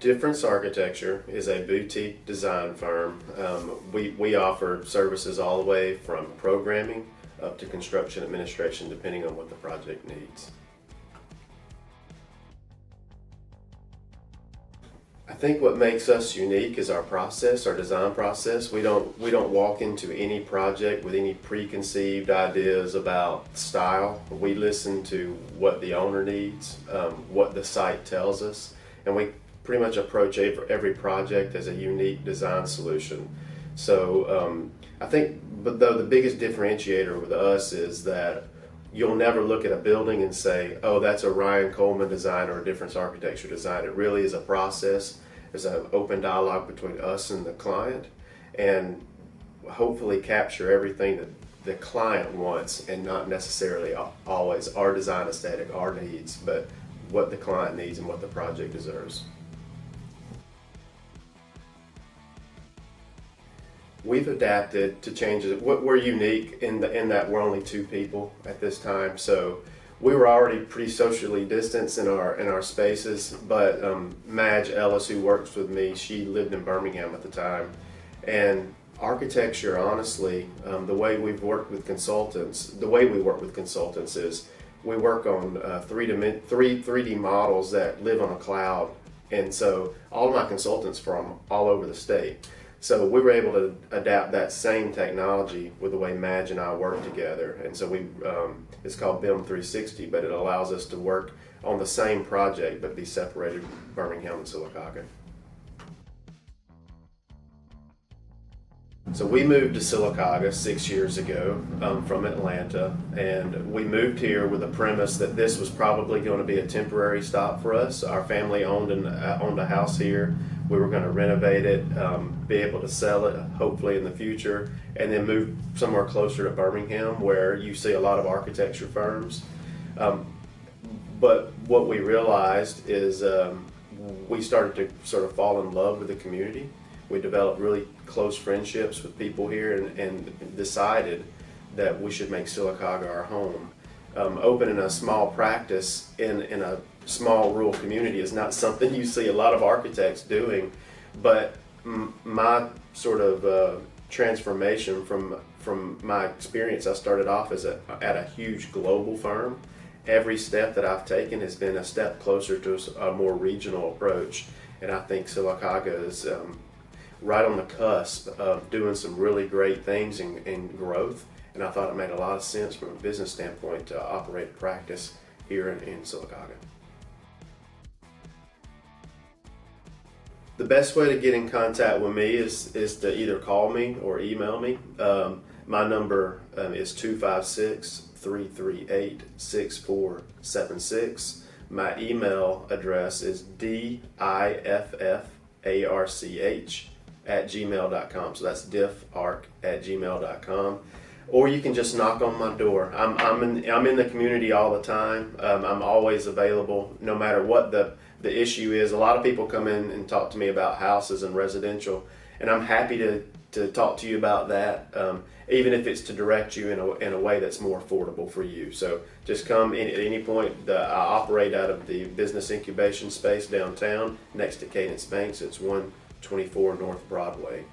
Difference Architecture is a boutique design firm. We offer services all the way from programming up to construction administration, depending on what the project needs. I think what makes us unique is our process, our design process. We don't walk into any project with any preconceived ideas about style. We listen to what the owner needs, what the site tells us, and we pretty much approach every project as a unique design solution. So I think, but though the biggest differentiator with us is that you'll never look at a building and say, oh, that's a Ryan Coleman design or a Difference Architecture design. It really is a process. There's an open dialogue between us and the client, and hopefully capture everything that the client wants, and not necessarily always our design aesthetic, our needs, but what the client needs and what the project deserves. We've adapted to changes. We're unique in that we're only two people at this time, so we were already pretty socially distanced in our spaces. But Madge Ellis, who works with me, she lived in Birmingham at the time, and architecture, honestly, the way we work with consultants is we work on 3D models that live on a cloud, and so all of my consultants from all over the state. So we were able to adapt that same technology with the way Madge and I work together, and so it's called BIM 360, but it allows us to work on the same project but be separated, Birmingham and Sylacauga. So we moved to Sylacauga 6 years ago from Atlanta, and we moved here with the premise that this was probably going to be a temporary stop for us. Our family owned a house here. We were going to renovate it, be able to sell it hopefully in the future, and then move somewhere closer to Birmingham where you see a lot of architecture firms. But what we realized is we started to sort of fall in love with the community. We developed really close friendships with people here, and decided that we should make Sylacauga our home. Opening a small practice in a small rural community is not something you see a lot of architects doing, but my sort of transformation from my experience, I started off at a huge global firm. Every step that I've taken has been a step closer to a more regional approach, and I think Sylacauga is right on the cusp of doing some really great things in growth, and I thought it made a lot of sense from a business standpoint to operate a practice here in Sylacauga. The best way to get in contact with me is to either call me or email me. My number is 256-338-6476. My email address is diffarch@gmail.com. So that's diffarch@gmail.com. Or you can just knock on my door. I'm in the community all the time. I'm always available, no matter what the issue is. A lot of people come in and talk to me about houses and residential, and I'm happy to talk to you about that, even if it's to direct you in a way that's more affordable for you. So just come in at any point. I operate out of the business incubation space downtown next to Cadence Banks. It's 124 North Broadway.